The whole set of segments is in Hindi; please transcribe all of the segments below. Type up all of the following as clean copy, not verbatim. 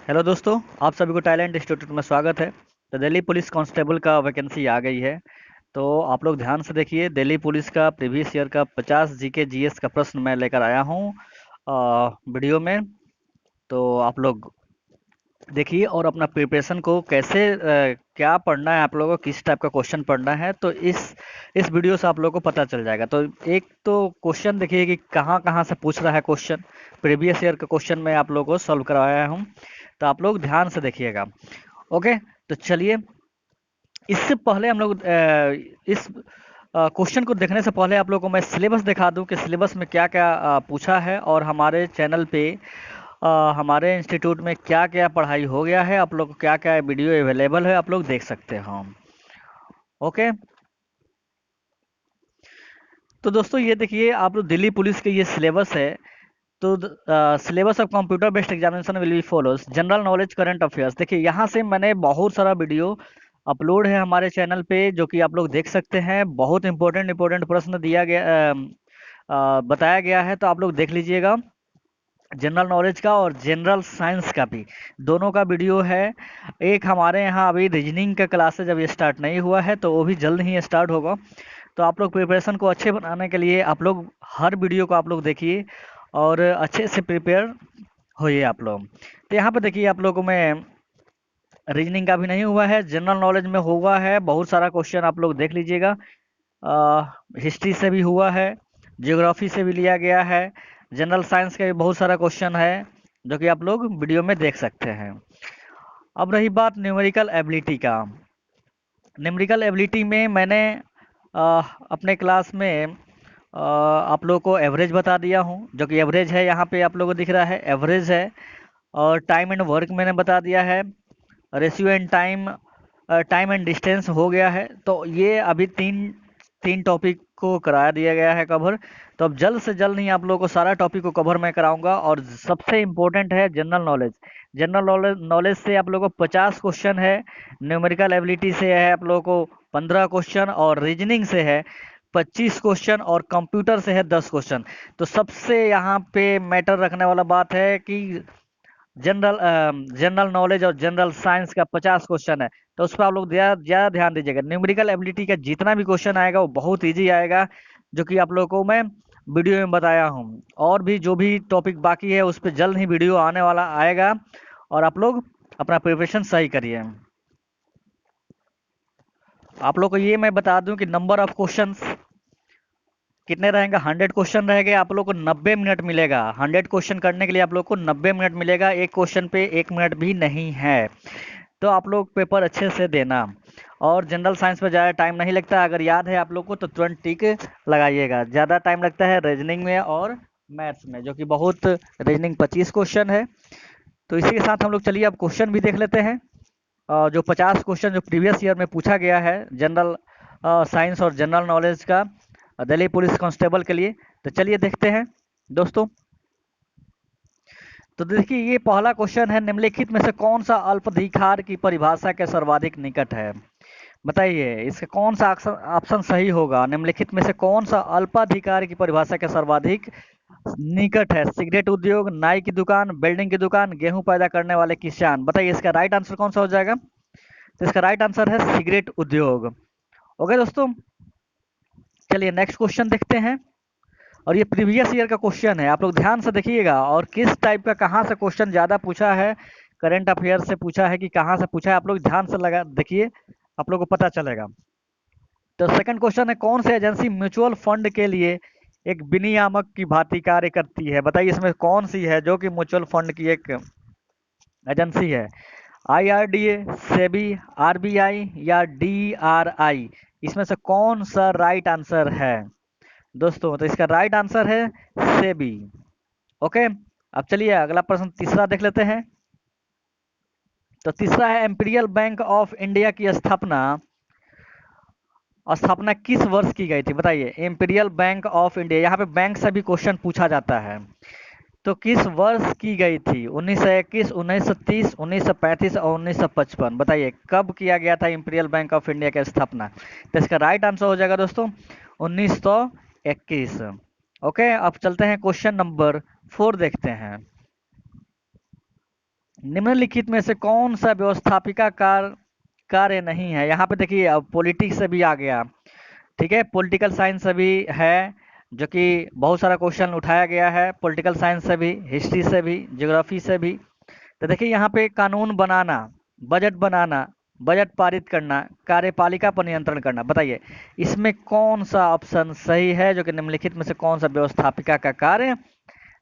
हेलो दोस्तों, आप सभी को टैलेंट इंस्टीट्यूट में स्वागत है। तो दिल्ली पुलिस कांस्टेबल का वैकेंसी आ गई है। तो आप लोग ध्यान से देखिए, दिल्ली पुलिस का प्रीवियस ईयर का 50 जीके जीएस का प्रश्न मैं लेकर आया हूँ वीडियो में। तो आप लोग देखिए और अपना प्रिपरेशन को कैसे क्या पढ़ना है, आप लोगों को किस टाइप का क्वेश्चन पढ़ना है, तो इस वीडियो से आप लोगों को पता चल जाएगा। तो एक तो क्वेश्चन देखिए कि कहाँ कहाँ से पूछ रहा है क्वेश्चन। प्रीवियस ईयर का क्वेश्चन मैं आप लोगों को सॉल्व करवाया हूँ, तो आप लोग ध्यान से देखिएगा। ओके, तो चलिए, इससे पहले हम लोग इस क्वेश्चन को देखने से पहले आप लोगों को मैं सिलेबस दिखा दूं कि सिलेबस में क्या क्या पूछा है, और हमारे चैनल पे हमारे इंस्टीट्यूट में क्या क्या पढ़ाई हो गया है, आप लोग को क्या क्या वीडियो अवेलेबल है, आप लोग देख सकते हो। ओके, तो दोस्तों ये देखिए, आप लोग दिल्ली पुलिस के ये सिलेबस है। तो syllabus of computer based examination will be follows general knowledge current affairs. देखिए यहाँ से मैंने बहुत सारा वीडियो अपलोड है हमारे चैनल पे, जो कि आप लोग देख सकते हैं। बहुत इंपॉर्टेंट इंपॉर्टेंट प्रश्न दिया गया बताया गया है, तो आप लोग देख लीजिएगा। जनरल नॉलेज का और जनरल साइंस का भी दोनों का वीडियो है। एक हमारे यहाँ अभी रीजनिंग का क्लासेज अभी स्टार्ट नहीं हुआ है, तो वो भी जल्द ही स्टार्ट होगा। तो आप लोग प्रिपरेशन को अच्छे बनाने के लिए आप लोग हर वीडियो को आप लोग देखिए और अच्छे से प्रिपेयर होइए आप लोग। तो यहाँ पे देखिए, आप लोगों में रीजनिंग का भी नहीं हुआ है, जनरल नॉलेज में हुआ है बहुत सारा क्वेश्चन, आप लोग देख लीजिएगा। हिस्ट्री से भी हुआ है, ज्योग्राफी से भी लिया गया है, जनरल साइंस का भी बहुत सारा क्वेश्चन है, जो कि आप लोग वीडियो में देख सकते हैं। अब रही बात न्यूमेरिकल एबिलिटी का। न्यूमेरिकल एबिलिटी में मैंने अपने क्लास में आप लोगों को एवरेज बता दिया हूँ, जो कि एवरेज है, यहाँ पे आप लोगों को दिख रहा है एवरेज है। और टाइम एंड वर्क मैंने बता दिया है। Ratio and time, time and distance हो गया है। तो ये अभी तीन तीन टॉपिक को करा दिया गया है कवर। तो अब जल्द से जल्द नहीं आप लोगों को सारा टॉपिक को कवर मैं कराऊंगा। और सबसे इम्पोर्टेंट है general knowledge. General knowledge knowledge से आप लोगों को 50 क्वेश्चन है, न्यूमेरिकल एबिलिटी से है आप लोगों को 15 क्वेश्चन, और रीजनिंग से है 25 क्वेश्चन, और कंप्यूटर से है 10 क्वेश्चन। तो सबसे यहाँ पे मैटर रखने वाला बात है कि जनरल जनरल नॉलेज और जनरल साइंस का 50 क्वेश्चन है। तो उस पर आप लोग ज़्यादा ध्यान दीजिएगा। न्यूमेरिकल एबिलिटी का जितना भी क्वेश्चन आएगा वो बहुत इजी आएगा, जो कि आप लोगों को मैं वीडियो में बताया हूँ। और भी जो भी टॉपिक बाकी है उस पर जल्द ही वीडियो आने वाला आएगा, और आप लोग अपना प्रिपरेशन सही करिए। आप लोग को ये मैं बता दूं कि नंबर ऑफ क्वेश्चंस कितने रहेंगे। 100 क्वेश्चन रहेंगे, आप लोग को 90 मिनट मिलेगा। 100 क्वेश्चन करने के लिए आप लोग को 90 मिनट मिलेगा, एक क्वेश्चन पे 1 मिनट भी नहीं है। तो आप लोग पेपर अच्छे से देना। और जनरल साइंस में ज़्यादा टाइम नहीं लगता, अगर याद है आप लोग को तो तुरंत टिक लगाइएगा। ज़्यादा टाइम लगता है रीजनिंग में और मैथ्स में, जो कि बहुत, रीजनिंग 25 क्वेश्चन है। तो इसी के साथ हम लोग चलिए अब क्वेश्चन भी देख लेते हैं। जो 50 क्वेश्चन जो प्रीवियस ईयर में पूछा गया है जनरल साइंस और जनरल नॉलेज का, दिल्ली पुलिस कांस्टेबल के लिए। तो चलिए देखते हैं दोस्तों। तो देखिए, ये पहला क्वेश्चन है, निम्नलिखित में से कौन सा अल्पाधिकार की परिभाषा के सर्वाधिक निकट है। बताइए इसका कौन सा ऑप्शन सही होगा। निम्नलिखित में से कौन सा अल्पाधिकार की परिभाषा के सर्वाधिक निकट है। सिगरेट उद्योग, नाई की दुकान, बिल्डिंग की दुकान, गेहूं पैदा करने वाले किसान। बताइए इसका राइट आंसर कौन सा हो जाएगा। तो इसका राइट आंसर है सिगरेट उद्योग। ओके दोस्तों, चलिए नेक्स्ट क्वेश्चन देखते हैं। और ये प्रीवियस ईयर का क्वेश्चन है, आप लोग ध्यान से देखिएगा। और किस टाइप का कहाँ से क्वेश्चन ज़्यादा पूछा है, करंट अफेयर से पूछा है कि कहाँ से पूछा है, आप लोग ध्यान से लगा देखिए, आप लोग को पता चलेगा। तो सेकंड क्वेश्चन है, कौन सी एजेंसी म्यूचुअल फंड के लिए एक विनियामक की भांति कार्य करती है। बताइए इसमें कौन सी है जो कि म्यूचुअल फंड की एक एजेंसी है। आईआरडीए, सेबी, आरबीआई या डीआरआई। इसमें से कौन सा राइट आंसर है दोस्तों। तो इसका राइट आंसर है सेबी। ओके, अब चलिए अगला प्रश्न तीसरा देख लेते हैं। तो तीसरा है, इंपीरियल बैंक ऑफ इंडिया की स्थापना स्थापना किस वर्ष की गई थी। बताइए इंपीरियल बैंक ऑफ इंडिया, यहाँ पे बैंक से भी क्वेश्चन पूछा जाता है। तो किस वर्ष की गई थी। 1921, 1930, 1935 और 1955। बताइए कब किया गया था इंपीरियल बैंक ऑफ इंडिया की स्थापना। तो इसका राइट आंसर हो जाएगा दोस्तों 1921। ओके, अब चलते हैं क्वेश्चन नंबर 4 देखते हैं। निम्नलिखित में से कौन सा व्यवस्थापिका कार्य नहीं है? यहाँ पे देखिए अब पॉलिटिक्स से भी आ गया, ठीक है, पॉलिटिकल साइंस से भी है, जो कि बहुत सारा क्वेश्चन उठाया गया है पॉलिटिकल साइंस से भी, हिस्ट्री से भी, ज्योग्राफी से भी। तो देखिए यहाँ पे कानून बनाना, बजट बनाना, बजट पारित करना, कार्यपालिका पर नियंत्रण करना, बताइए इसमें कौन सा ऑप्शन सही है, जो कि निम्नलिखित में से कौन सा व्यवस्थापिका का कार्य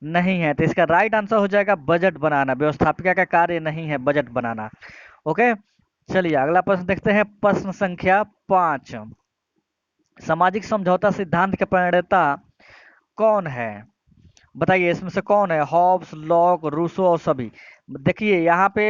नहीं है? तो इसका राइट आंसर हो जाएगा बजट बनाना। व्यवस्थापिका का कार्य नहीं है बजट बनाना। ओके, चलिए अगला प्रश्न देखते हैं। प्रश्न संख्या 5, सामाजिक समझौता सिद्धांत के प्रणेता कौन है? बताइए इसमें से कौन है? हॉब्स, लॉक, रूसो और सभी। देखिए यहाँ पे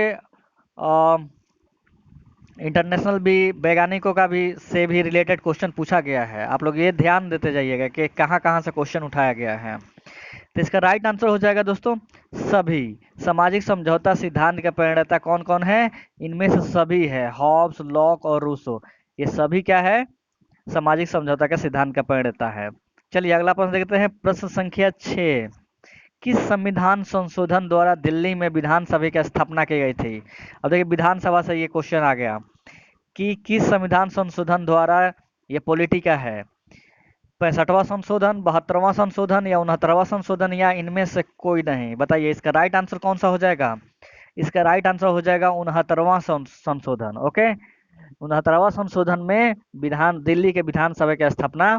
इंटरनेशनल भी वैज्ञानिकों का भी से भी रिलेटेड क्वेश्चन पूछा गया है। आप लोग ये ध्यान देते जाइएगा कि कहाँ कहाँ से क्वेश्चन उठाया गया है। तो इसका राइट आंसर हो जाएगा दोस्तों सभी। सामाजिक समझौता सिद्धांत के प्रणेता कौन कौन है? इनमें से सभी है, हॉब्स, लॉक और रूसो, ये सभी क्या है? सामाजिक समझौता के सिद्धांत का प्रणेता है। चलिए अगला प्रश्न देखते हैं। प्रश्न संख्या 6, किस संविधान संशोधन द्वारा दिल्ली में विधानसभा की स्थापना की गई थी? अब देखिए विधानसभा से ये क्वेश्चन आ गया कि किस संविधान संशोधन द्वारा, ये पॉलिटिका है, 65वां संशोधन, 72वां संशोधन या 69वां संशोधन या इनमें से कोई नहीं? बताइए इसका राइट आंसर कौन सा हो जाएगा? इसका राइट आंसर हो जाएगा 69वां संशोधन। ओके, 69वां संशोधन में दिल्ली के विधानसभा की स्थापना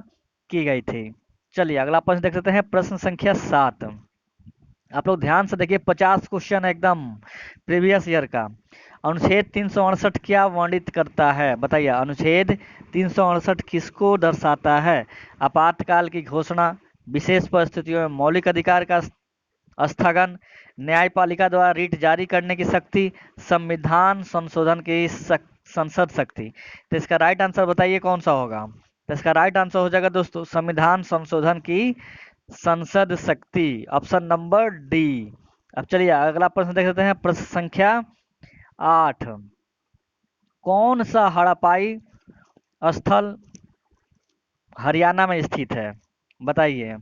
की गई थी। चलिए अगला प्रश्न देख सकते हैं। प्रश्न संख्या 7, आप लोग ध्यान से देखिए, 50 क्वेश्चन एकदम प्रीवियस ईयर का। अनुच्छेद 368 क्या वर्णित करता है? बताइए अनुच्छेद 368 किसको दर्शाता है? आपातकाल की घोषणा, विशेष परिस्थितियों में मौलिक अधिकार का स्थगन, न्यायपालिका द्वारा रिट जारी करने की शक्ति, संविधान संशोधन की संसद शक्ति। तो इसका राइट आंसर बताइए कौन सा होगा? तो इसका राइट आंसर हो जाएगा दोस्तों संविधान संशोधन की संसद शक्ति, ऑप्शन नंबर डी। अब चलिए अगला प्रश्न देख लेते हैं। प्रश्न संख्या 8, कौन सा हड़प्पाई स्थल हरियाणा में स्थित है? बताइए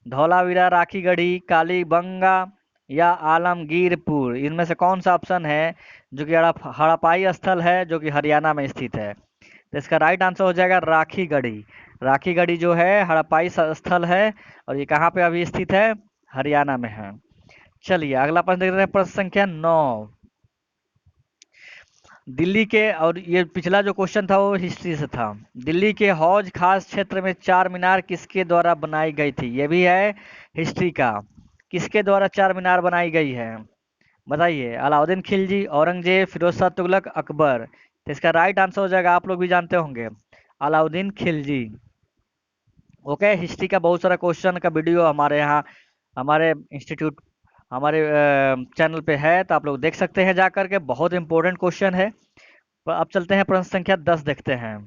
धौलावीरा, राखीगढ़ी, कालीबंगा या आलमगीरपुर, इनमें से कौन सा ऑप्शन है जो कि हड़प्पाई स्थल है जो कि हरियाणा में स्थित है? तो इसका राइट आंसर हो जाएगा राखीगढ़ी। राखीगढ़ी जो है हड़प्पाई स्थल है और ये कहाँ पे अभी स्थित है? हरियाणा में है। चलिए अगला प्रश्न देख रहे हैं। प्रश्न संख्या 9, दिल्ली के, और ये पिछला जो क्वेश्चन था वो हिस्ट्री से था, दिल्ली के हौज खास क्षेत्र में चार मीनार किसके द्वारा बनाई गई थी? ये भी है हिस्ट्री का। किसके द्वारा चार मीनार बनाई गई है? बताइए अलाउद्दीन खिलजी, औरंगजेब, फिरोज शाह तुगलक, अकबर। तो इसका राइट आंसर हो जाएगा, आप लोग भी जानते होंगे, अलाउद्दीन खिलजी। ओके, हिस्ट्री का बहुत सारा क्वेश्चन का वीडियो हमारे यहाँ, हमारे इंस्टीट्यूट, हमारे चैनल पे है, तो आप लोग देख सकते हैं जा करके, बहुत इंपॉर्टेंट क्वेश्चन है। अब चलते हैं प्रश्न संख्या 10 देखते हैं।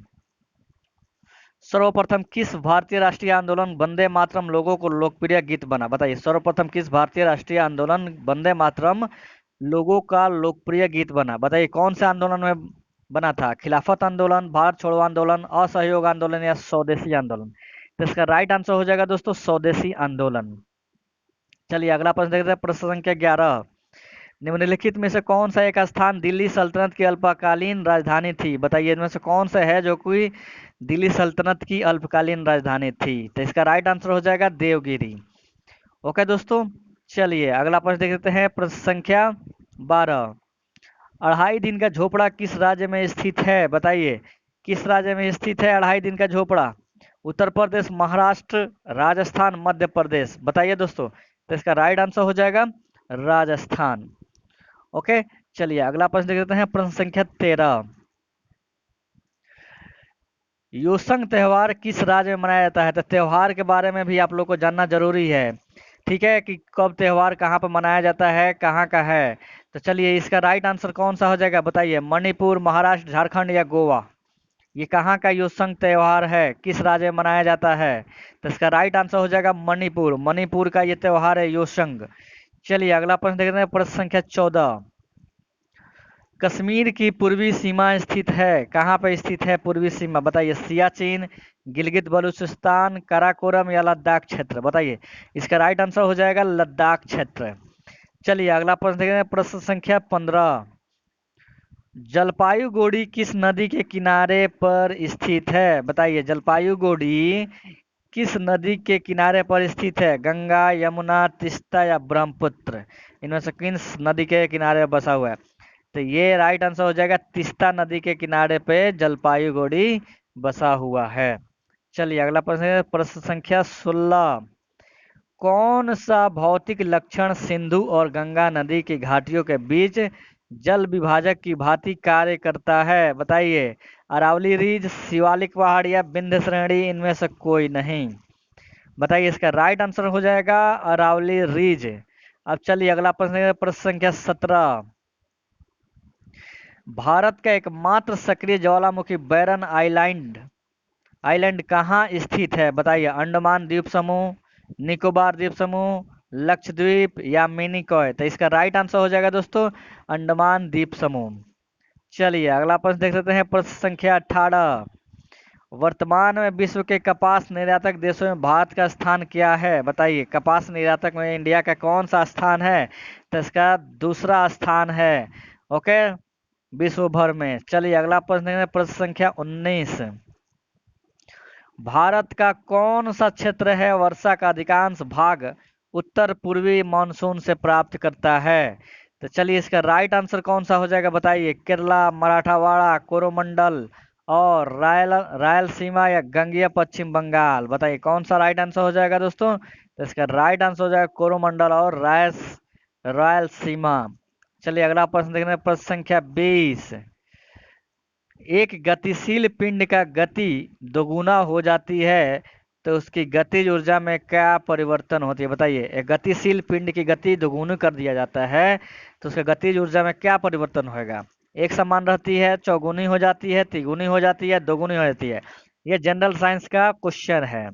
सर्वप्रथम किस भारतीय राष्ट्रीय आंदोलन वंदे मातरम लोगों को लोकप्रिय गीत बना? बताइए सर्वप्रथम किस भारतीय राष्ट्रीय आंदोलन वंदे मातरम लोगों का लोकप्रिय गीत बना? बताइए कौन से आंदोलन में बना था? खिलाफत आंदोलन, भारत छोड़ो आंदोलन, असहयोग आंदोलन या स्वदेशी आंदोलन? तो इसका राइट आंसर हो जाएगा दोस्तों स्वदेशी आंदोलन। चलिए अगला प्रश्न देखते हैं। प्रश्न संख्या 11, निम्नलिखित में से कौन सा एक स्थान दिल्ली सल्तनत की अल्पकालीन राजधानी थी? बताइए इनमें से कौन सा है जो कोई दिल्ली सल्तनत की अल्पकालीन राजधानी थी? तो इसका राइट आंसर हो जाएगा देवगिरी। ओके दोस्तों, चलिए अगला प्रश्न देख लेते हैं। प्रश्न संख्या 12, अढ़ाई दिन का झोपड़ा किस राज्य में स्थित है? बताइए किस राज्य में स्थित है अढ़ाई दिन का झोपड़ा? उत्तर प्रदेश, महाराष्ट्र, राजस्थान, मध्य प्रदेश। बताइए दोस्तों, तो इसका राइट आंसर हो जाएगा राजस्थान। ओके, चलिए अगला प्रश्न देख लेते हैं। प्रश्न संख्या 13, योसंग त्योहार किस राज्य में मनाया जाता है? तो त्योहार के बारे में भी आप लोग को जानना जरूरी है, ठीक है, कि कब त्योहार कहाँ पर मनाया जाता है, कहाँ का है। तो चलिए इसका राइट आंसर कौन सा हो जाएगा? बताइए मणिपुर, महाराष्ट्र, झारखंड या गोवा? ये कहाँ का योसंग त्योहार है, किस राज्य में मनाया जाता है? तो इसका राइट आंसर हो जाएगा मणिपुर। मणिपुर का ये त्योहार है योसंग। चलिए अगला प्रश्न देखते हैं। प्रश्न संख्या 14, कश्मीर की पूर्वी सीमा स्थित है, कहाँ पर स्थित है पूर्वी सीमा? बताइए सियाचिन, गिलगित बलूचिस्तान, काराकोरम या लद्दाख क्षेत्र? बताइए इसका राइट आंसर हो जाएगा लद्दाख क्षेत्र। चलिए अगला प्रश्न देखते हैं, प्रश्न संख्या 15। जलपायुगुड़ी किस नदी के किनारे पर स्थित है? बताइए, जलपायुगुड़ी किस नदी के किनारे पर स्थित है? गंगा, यमुना, तीस्ता या ब्रह्मपुत्र? इनमें से किस नदी के किनारे बसा हुआ है? तो ये राइट आंसर हो जाएगा, तीस्ता नदी के किनारे पे जलपायुगुड़ी बसा हुआ है। चलिए अगला प्रश्न है, प्रश्न संख्या 16। कौन सा भौतिक लक्षण सिंधु और गंगा नदी की घाटियों के बीच जल विभाजक की भांति कार्य करता है? बताइए, अरावली रिज, शिवालिक पहाड़ या विंध्य श्रेणी? इनमें से कोई नहीं। बताइए, इसका राइट आंसर हो जाएगा अरावली रिज। अब चलिए अगला प्रश्न है, प्रश्न संख्या 17। भारत का एकमात्र सक्रिय ज्वालामुखी बैरन आइलैंड आइलैंड कहाँ स्थित है? बताइए, अंडमान द्वीप समूह, निकोबार द्वीप समूह, लक्षद्वीप या मिनिकॉय? तो इसका राइट आंसर हो जाएगा दोस्तों अंडमान द्वीप समूह। चलिए अगला प्रश्न देख लेते हैं, प्रश्न संख्या 18। वर्तमान में विश्व के कपास निर्यातक देशों में भारत का स्थान क्या है? बताइए, कपास निर्यातक में इंडिया का कौन सा स्थान है? तो इसका दूसरा स्थान है। ओके, विश्व भर में। चलिए अगला प्रश्न देख लेते हैं, प्रश्न संख्या 19। भारत का कौन सा क्षेत्र है वर्षा का अधिकांश भाग उत्तर पूर्वी मानसून से प्राप्त करता है? तो चलिए इसका राइट आंसर कौन सा हो जाएगा? बताइए, केरला, मराठवाड़ा, कोरोमंडल और रायलसीमा या गंगीय पश्चिम बंगाल? बताइए कौन सा राइट आंसर हो जाएगा दोस्तों? तो इसका राइट आंसर हो जाएगा कोरोमंडल और रायलसीमा। चलिए अगला प्रश्न देखते हैं, प्रश्न संख्या 20। एक गतिशील पिंड का गति दोगुना हो जाती है तो उसकी गतिज ऊर्जा में क्या परिवर्तन होती है? बताइए, एक गतिशील पिंड की गति दोगुनी कर दिया जाता है तो उसके गतिज ऊर्जा में क्या परिवर्तन होगा? एक समान रहती है, चौगुनी हो जाती है, तिगुनी हो जाती है, दोगुनी हो जाती है? ये जनरल साइंस का क्वेश्चन है,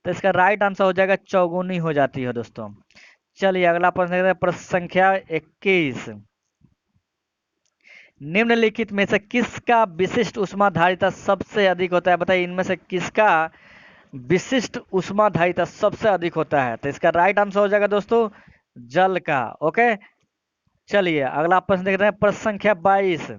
तो इसका राइट आंसर हो जाएगा चौगुनी हो जाती है दोस्तों। चलिए अगला प्रश्न देखते हैं, प्रश्न संख्या 21। निम्नलिखित में से किसका विशिष्ट ऊष्माधारिता सबसे अधिक होता है? बताइए, इनमें से किसका विशिष्ट ऊष्माधारिता सबसे अधिक होता है? तो इसका राइट आंसर हो जाएगा दोस्तों जल का। ओके, चलिए अगला प्रश्न देखते हैं, प्रश्न संख्या 22।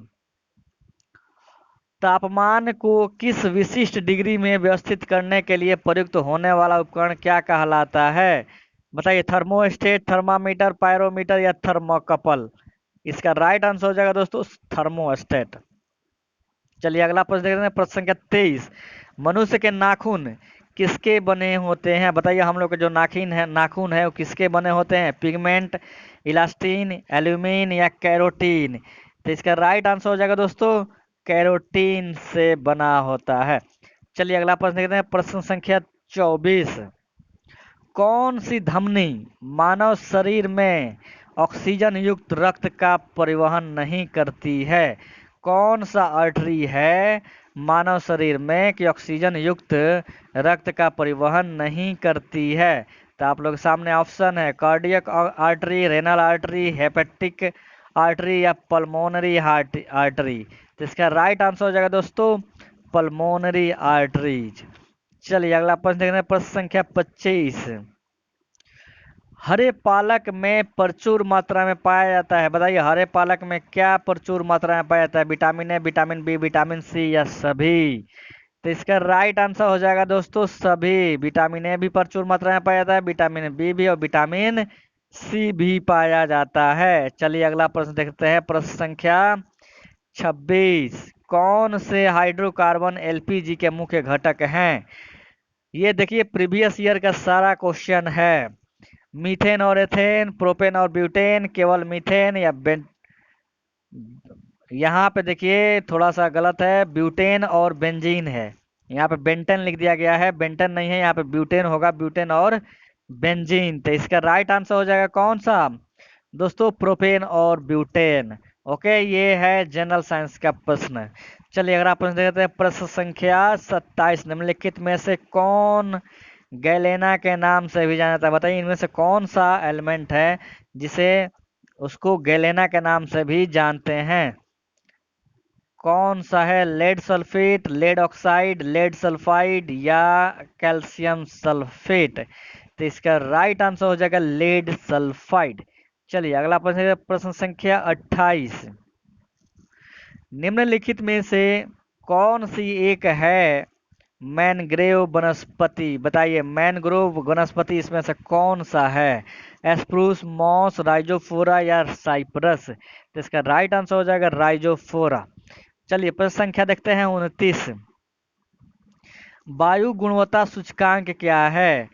तापमान को किस विशिष्ट डिग्री में व्यवस्थित करने के लिए प्रयुक्त होने वाला उपकरण क्या कहलाता है? बताइए, थर्मोस्टेट, थर्मामीटर, पायरोमीटर या थर्मोकपल? इसका राइट आंसर हो जाएगा दोस्तों थर्मोस्टेट। चलिए अगला प्रश्न देखते हैं, प्रश्न संख्या 23। मनुष्य के नाखून किसके बने होते हैं? बताइए, हम लोग के जो नाखून है वो किसके बने होते हैं? पिगमेंट, इलास्टिन, एल्यूमिन या कैरोटीन? तो इसका राइट आंसर हो जाएगा दोस्तों कैरोटीन से बना होता है। चलिए अगला प्रश्न देखते हैं, प्रश्न संख्या 24। कौन सी धमनी मानव शरीर में ऑक्सीजन युक्त रक्त का परिवहन नहीं करती है? कौन सा आर्टरी है मानव शरीर में कि ऑक्सीजन युक्त रक्त का परिवहन नहीं करती है? तो आप लोग सामने ऑप्शन है, cardiac artery, renal artery, hepatic artery या पल्मोनरी आर्टरी? तो इसका राइट आंसर हो जाएगा दोस्तों पल्मोनरी आर्टरीज। चलिए अगला प्रश्न देखते हैं, प्रश्न संख्या 25। हरे पालक में प्रचुर मात्रा में पाया जाता है? बताइए, हरे पालक में क्या प्रचुर मात्रा में पाया जाता है? Vitamin A, vitamin B, vitamin C या सभी? तो इसका राइट आंसर हो जाएगा दोस्तों सभी। विटामिन ए भी प्रचुर मात्रा में पाया जाता है, विटामिन बी भी और विटामिन सी भी पाया जाता है। चलिए अगला प्रश्न देखते हैं, प्रश्न संख्या 26। कौन से हाइड्रोकार्बन एलपीजी के मुख्य घटक हैं? ये देखिए प्रीवियस ईयर का सारा क्वेश्चन है। मीथेन और एथेन, प्रोपेन और ब्यूटेन, केवल मीथेन या यहाँ पे देखिए थोड़ा सा गलत है, ब्यूटेन और बेंजीन है। यहाँ पे बेंटन लिख दिया गया है, बेंटन नहीं है, यहाँ पे ब्यूटेन होगा, ब्यूटेन और बेंजीन। तो इसका राइट आंसर हो जाएगा कौन सा दोस्तों? प्रोपेन और ब्यूटेन। ओके, ये है जनरल साइंस का प्रश्न। चलिए अगर आप प्रश्न देखते हैं, प्रश्न संख्या 27। निम्नलिखित में से कौन गैलेना के नाम से भी जाना जाता है? बताइए, इनमें से कौन सा एलिमेंट है जिसे उसको गैलेना के नाम से भी जानते हैं? कौन सा है? Lead sulphate, lead oxide, lead sulphide या कैल्शियम सल्फेट? तो इसका राइट आंसर हो जाएगा लेड सल्फाइड। चलिए अगला प्रश्न है, प्रश्न संख्या 28। निम्नलिखित में से कौन सी एक है मैनग्रोव वनस्पति? बताइए मैनग्रोव वनस्पति इसमें से कौन सा है? एस्प्रूस, मॉस, राइजोफोरा या साइप्रस? तो इसका राइट आंसर हो जाएगा राइजोफोरा। चलिए प्रश्न संख्या देखते हैं 29। वायु गुणवत्ता सूचकांक क्या है?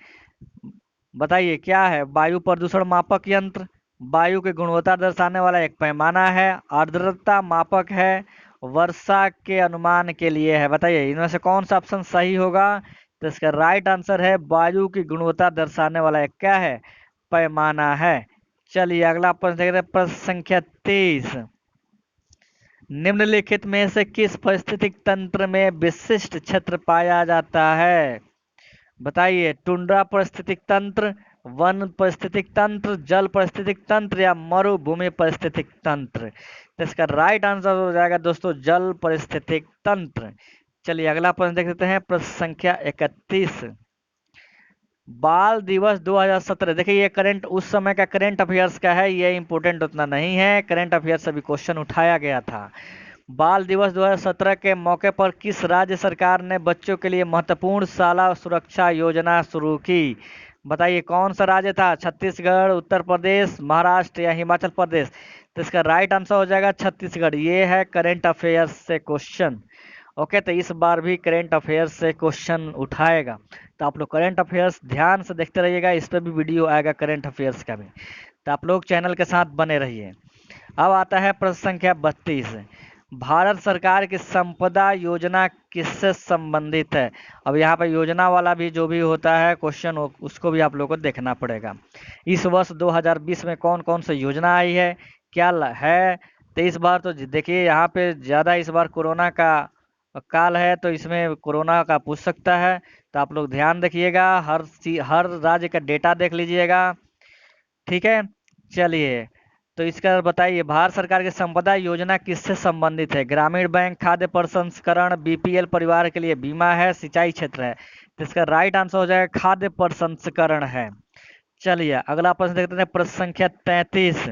बताइए क्या है? वायु प्रदूषण मापक यंत्र, वायु की गुणवत्ता दर्शाने वाला एक पैमाना है, आर्द्रता मापक है, वर्षा के अनुमान के लिए है। बताइए इनमें से कौन सा ऑप्शन सही होगा? तो इसका राइट आंसर है वायु की गुणवत्ता दर्शाने वाला एक क्या है? पैमाना है। चलिए अगला प्रश्न देखते हैं, प्रश्न संख्या 23। निम्नलिखित में से किस पारिस्थितिक तंत्र में विशिष्ट क्षेत्र पाया जाता है? बताइए टुंड्रा पारिस्थितिक तंत्र, वन पारिस्थितिक तंत्र, जल पारिस्थितिक तंत्र या मरुभूमि पारिस्थितिक तंत्र? तो इसका राइट आंसर हो जाएगा दोस्तों जल पारिस्थितिक तंत्र। चलिए अगला प्रश्न देख लेते हैं, प्रश्न संख्या 31। बाल दिवस 2017, देखिए ये करंट उस समय का करंट अफेयर्स का है, ये इंपोर्टेंट उतना नहीं है, करंट अफेयर्स से भी क्वेश्चन उठाया गया था। बाल दिवस 2017 के मौके पर किस राज्य सरकार ने बच्चों के लिए महत्वपूर्ण शाला सुरक्षा योजना शुरू की? बताइए कौन सा राज्य था? छत्तीसगढ़, उत्तर प्रदेश, महाराष्ट्र या हिमाचल प्रदेश? तो इसका राइट आंसर हो जाएगा छत्तीसगढ़। ये है करंट अफेयर्स से क्वेश्चन। ओके, तो इस बार भी करंट अफेयर्स से क्वेश्चन उठाएगा, तो आप लोग करंट अफेयर्स ध्यान से देखते रहिएगा, इस पर भी वीडियो आएगा करंट अफेयर्स का भी, तो आप लोग चैनल के साथ बने रहिए। अब आता है प्रश्न संख्या 32। भारत सरकार की संपदा योजना किससे संबंधित है? अब यहाँ पर योजना वाला भी जो भी होता है क्वेश्चन उसको भी आप लोगों को देखना पड़ेगा। इस वर्ष 2020 में कौन कौन सी योजना आई है, क्या है? तो इस बार तो देखिए यहाँ पे ज़्यादा इस बार कोरोना का काल है, तो इसमें कोरोना का पूछ सकता है, तो आप लोग ध्यान रखिएगा, हर राज्य का डेटा देख लीजिएगा। ठीक है, चलिए तो इसका बताइए भारत सरकार की संपदा योजना किससे संबंधित है? ग्रामीण बैंक, खाद्य प्रसंस्करण, बीपीएल परिवार के लिए बीमा है, सिंचाई क्षेत्र है? तो इसका राइट आंसर हो जाएगा खाद्य प्रसंस्करण है। चलिए अगला प्रश्न देखते हैं, प्रश्न संख्या 33।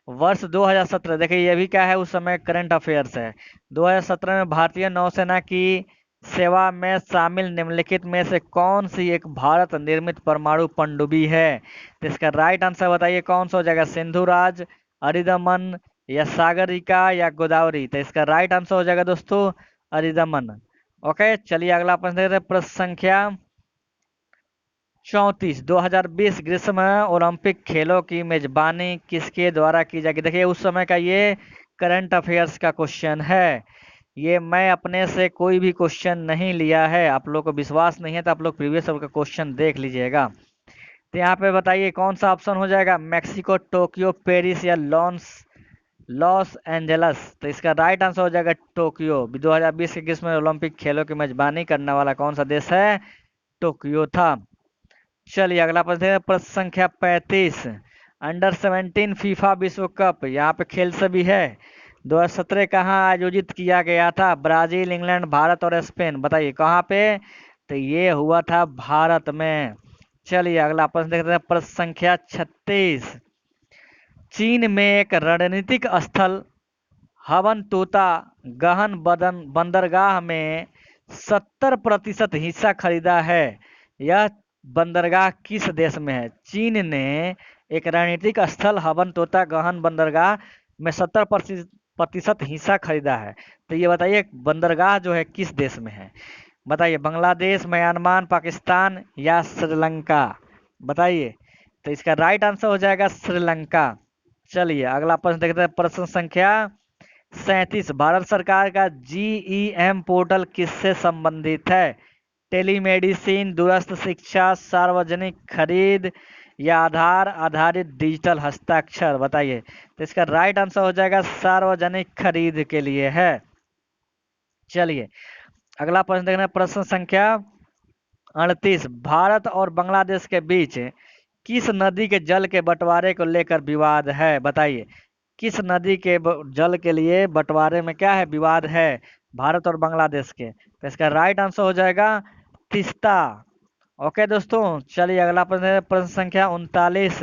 वर्ष 2017, देखिए ये भी क्या है उस समय करंट अफेयर्स है। 2017 में भारतीय नौसेना की सेवा में शामिल निम्नलिखित में से कौन सी एक भारत निर्मित परमाणु पनडुब्बी है? तो इसका राइट आंसर बताइए कौन सा हो जाएगा? सिंधुराज, अरिदमन या सागरिका या गोदावरी? तो इसका राइट आंसर हो जाएगा दोस्तों अरिदमन। ओके, चलिए अगला प्रश्न देखते हैं, प्रश्न संख्या 34। 2020 ग्रीष्म ओलंपिक खेलों की मेजबानी किसके द्वारा की जाएगी? देखिए उस समय का ये करंट अफेयर्स का क्वेश्चन है, ये मैं अपने से कोई भी क्वेश्चन नहीं लिया है। आप लोग को विश्वास नहीं है तो आप लोग प्रीवियस का क्वेश्चन देख लीजिएगा। तो यहाँ पे बताइए कौन सा ऑप्शन हो जाएगा? मैक्सिको, टोक्यो, पेरिस या लॉस एंजलस? तो इसका राइट आंसर हो जाएगा टोक्यो। 2020 के ग्रीष्म ओलंपिक खेलों की मेजबानी करने वाला कौन सा देश है? टोक्यो था। चलिए अगला प्रश्न है, प्रश्न संख्या 35। अंडर 17 फीफा विश्व कप, यहाँ पे खेल से भी है, 2017 कहाँ आयोजित किया गया था? ब्राजील, इंग्लैंड, भारत और स्पेन? बताइए कहाँ पे? तो ये हुआ था भारत में। चलिए अगला प्रश्न देखते हैं, प्रश्न संख्या 36। चीन में एक रणनीतिक स्थल हवन तोता गहन बंदरगाह में 70% हिस्सा खरीदा है, यह बंदरगाह किस देश में है? चीन ने एक रणनीतिक स्थल हवन तोता गहन बंदरगाह में 70% हिस्सा खरीदा है, तो ये बताइए बंदरगाह जो है किस देश में है? बताइए बांग्लादेश, म्यांमार, पाकिस्तान या श्रीलंका? बताइए, तो इसका राइट आंसर हो जाएगा श्रीलंका। चलिए अगला प्रश्न देखते हैं, प्रश्न संख्या 37। भारत सरकार का GEM पोर्टल किससे संबंधित है? टेलीमेडिसिन, दूरस्थ शिक्षा, सार्वजनिक खरीद या आधार आधारित डिजिटल हस्ताक्षर? बताइए, तो इसका राइट आंसर हो जाएगा सार्वजनिक खरीद के लिए है। चलिए अगला प्रश्न देखना है, प्रश्न संख्या 38। भारत और बांग्लादेश के बीच किस नदी के जल के बंटवारे को लेकर विवाद है? बताइए किस नदी के जल के लिए बंटवारे में क्या है, विवाद है भारत और बांग्लादेश के? तो इसका राइट आंसर हो जाएगा तीस्ता। ओके दोस्तों, चलिए अगला प्रश्न है, प्रश्न संख्या 39।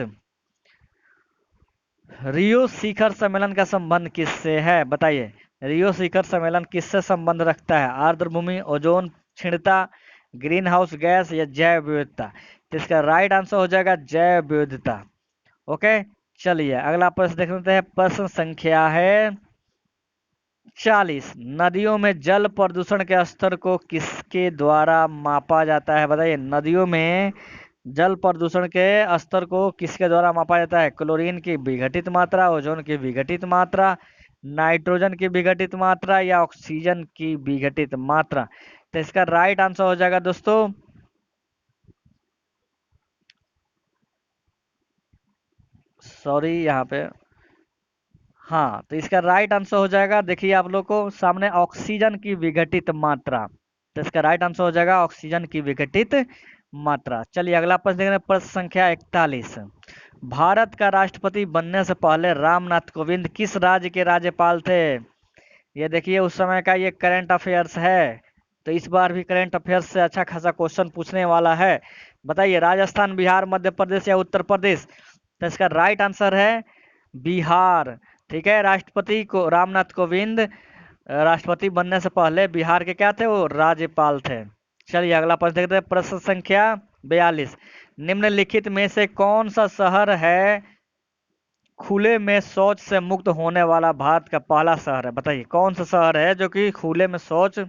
रियो शिखर सम्मेलन का संबंध किससे है? बताइए, रियो शिखर सम्मेलन किससे संबंध रखता है? आर्द्रभूमि, ओजोन क्षीणता, ग्रीन हाउस गैस या जैव विविधता? तो इसका राइट आंसर हो जाएगा जैव विविधता। ओके, चलिए अगला प्रश्न देख लेते हैं। प्रश्न संख्या है 40। नदियों में जल प्रदूषण के स्तर को किसके द्वारा मापा जाता है? बताइए, नदियों में जल प्रदूषण के स्तर को किसके द्वारा मापा जाता है? क्लोरीन की विघटित मात्रा, ओजोन की विघटित मात्रा, नाइट्रोजन की विघटित मात्रा या ऑक्सीजन की विघटित मात्रा? तो इसका राइट आंसर हो जाएगा दोस्तों, सॉरी यहाँ पे, हाँ, तो इसका राइट आंसर हो जाएगा, देखिए आप लोग को सामने, ऑक्सीजन की विघटित मात्रा। तो इसका राइट आंसर हो जाएगा ऑक्सीजन की विघटित मात्रा। चलिए अगला प्रश्न देख रहे हैं। प्रश्न संख्या 41। भारत का राष्ट्रपति बनने से पहले रामनाथ कोविंद किस राज्य के राज्यपाल थे? ये देखिए उस समय का ये करंट अफेयर्स है, तो इस बार भी करंट अफेयर्स से अच्छा खासा क्वेश्चन पूछने वाला है। बताइए, राजस्थान, बिहार, मध्य प्रदेश या उत्तर प्रदेश? तो इसका राइट आंसर है बिहार। ठीक है, राष्ट्रपति को रामनाथ कोविंद राष्ट्रपति बनने से पहले बिहार के क्या थे? वो राज्यपाल थे। चलिए अगला प्रश्न देखते हैं। प्रश्न संख्या 42। निम्नलिखित में से कौन सा शहर है खुले में शौच से मुक्त होने वाला भारत का पहला शहर है? बताइए, कौन सा शहर है जो कि खुले में शौच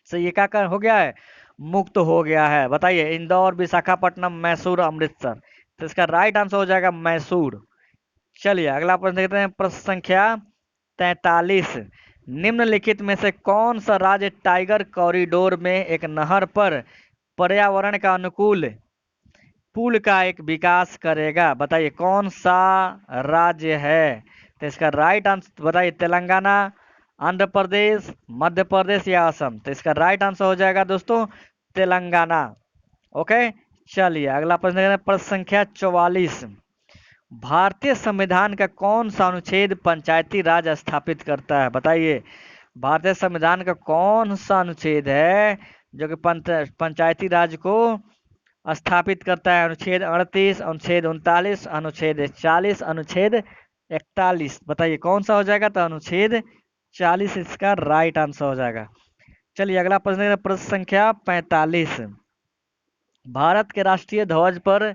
से ये क्या हो गया है? मुक्त हो गया है। बताइए, इंदौर, विशाखापट्टनम, मैसूर, अमृतसर? तो इसका राइट आंसर हो जाएगा मैसूर। चलिए अगला प्रश्न देखते हैं। प्रश्न संख्या 43। निम्नलिखित में से कौन सा राज्य टाइगर कॉरिडोर में एक नहर पर पर्यावरण का अनुकूल पुल का एक विकास करेगा? बताइए, कौन सा राज्य है? तो इसका राइट आंसर बताइए, तेलंगाना, आंध्र प्रदेश, मध्य प्रदेश या असम? तो इसका राइट आंसर हो जाएगा दोस्तों तेलंगाना। ओके, चलिए अगला प्रश्न देखते हैं। प्रश्न संख्या 44। भारतीय संविधान का कौन सा अनुच्छेद पंचायती राज स्थापित करता है? बताइए, भारतीय संविधान का कौन सा अनुच्छेद है जो कि पंचायती राज को स्थापित करता है? अनुच्छेद 38, अनुच्छेद 39, अनुच्छेद 40, अनुच्छेद 41? बताइए कौन सा हो जाएगा? तो अनुच्छेद 40 इसका राइट आंसर हो जाएगा। चलिए अगला प्रश्न है। प्रश्न संख्या 45। भारत के राष्ट्रीय ध्वज पर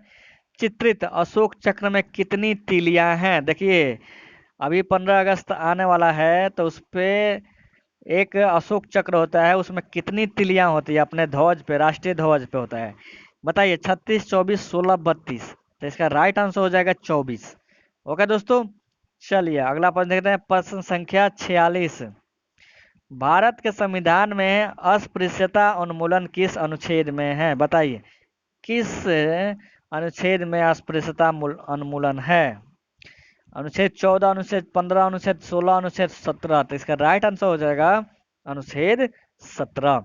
चित्रित अशोक चक्र में कितनी तीलियां हैं? देखिए, अभी 15 अगस्त आने वाला है, तो उस पे एक अशोक चक्र होता है, उसमें कितनी तिलियां होती है? अपने ध्वज पे, राष्ट्रीय ध्वज पे होता है। बताइए, 36, 24, 16, 32? तो इसका राइट आंसर हो जाएगा 24। ओके दोस्तों, चलिए अगला प्रश्न देखते हैं। प्रश्न संख्या 46। भारत के संविधान में अस्पृश्यता उन्मूलन किस अनुच्छेद में है? बताइए, किस अनुच्छेद में अस्पृश्यता उन्मूलन है? अनुच्छेद 14, अनुच्छेद 15, अनुच्छेद 16, अनुच्छेद 17? तो इसका राइट आंसर हो जाएगा अनुच्छेद 17।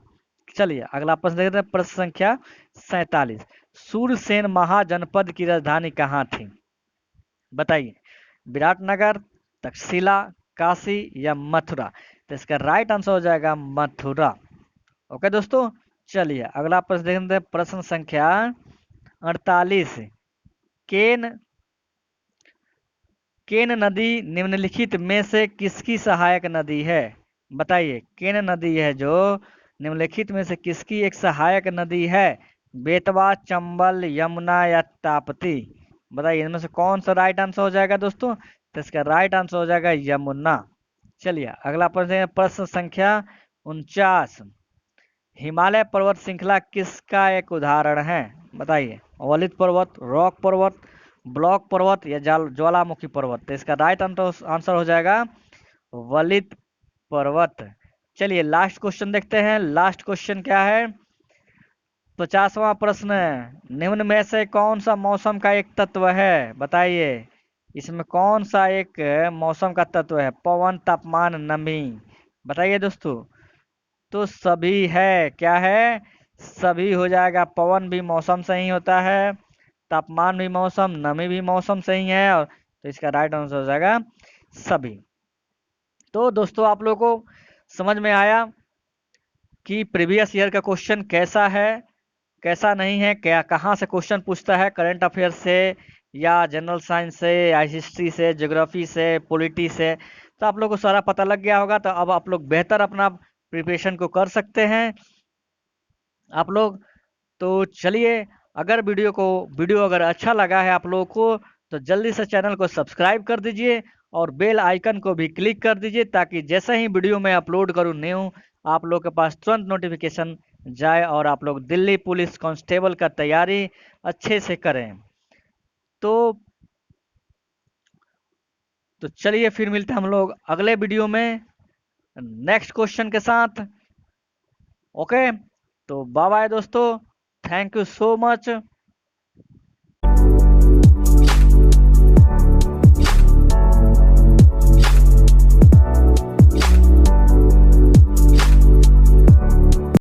चलिए अगला प्रश्न देखते हैं। प्रश्न संख्या 47। सूरसेन महाजनपद की राजधानी कहाँ थी? बताइए, विराटनगर, तक्षशिला, काशी या मथुरा? तो इसका राइट आंसर हो जाएगा मथुरा। ओके दोस्तों, चलिए अगला प्रश्न देखते हैं। प्रश्न संख्या 48। केन केन नदी निम्नलिखित में से किसकी सहायक नदी है? बताइए, केन नदी है जो निम्नलिखित में से किसकी एक सहायक नदी है? बेतवा, चंबल, यमुना या ताप्ती? बताइए, इनमें से कौन सा राइट आंसर हो जाएगा दोस्तों? तो इसका राइट आंसर हो जाएगा यमुना। चलिए अगला प्रश्न है। प्रश्न संख्या 49। हिमालय पर्वत श्रृंखला किसका एक उदाहरण है? बताइए, वलित पर्वत, रॉक पर्वत, ब्लॉक पर्वत या ज्वालामुखी पर्वत? तो इसका राइट आंसर हो जाएगा वलित पर्वत। चलिए लास्ट क्वेश्चन देखते हैं। लास्ट क्वेश्चन क्या है? 50वां प्रश्न। निम्न में से कौन सा मौसम का एक तत्व है? बताइए, इसमें कौन सा एक मौसम का तत्व है? पवन, तापमान, नमी? बताइए दोस्तों। तो सभी है, क्या है? सभी हो जाएगा। पवन भी मौसम से ही होता है, तापमान भी मौसम, नमी भी मौसम से ही है, और तो इसका राइट आंसर हो जाएगा सभी। तो दोस्तों, आप लोगों को समझ में आया कि प्रीवियस ईयर का क्वेश्चन कैसा है, कैसा नहीं है, क्या कहाँ से क्वेश्चन पूछता है करंट अफेयर से, या जनरल साइंस से या हिस्ट्री से, ज्योग्राफी से, पॉलिटी से, तो आप लोग को सारा पता लग गया होगा। तो अब आप लोग बेहतर अपना प्रिपरेशन को कर सकते हैं आप लोग। तो चलिए, अगर वीडियो अगर अच्छा लगा है आप लोगों को, तो जल्दी से चैनल को सब्सक्राइब कर दीजिए और बेल आइकन को भी क्लिक कर दीजिए, ताकि जैसे ही वीडियो मैं अपलोड करूं न्यू, आप लोग के पास तुरंत नोटिफिकेशन जाए और आप लोग दिल्ली पुलिस कांस्टेबल का तैयारी अच्छे से करें। तो चलिए फिर मिलते हैं हम लोग अगले वीडियो में नेक्स्ट क्वेश्चन के साथ। ओके, तो बाय बाय दोस्तों, थैंक यू सो मच।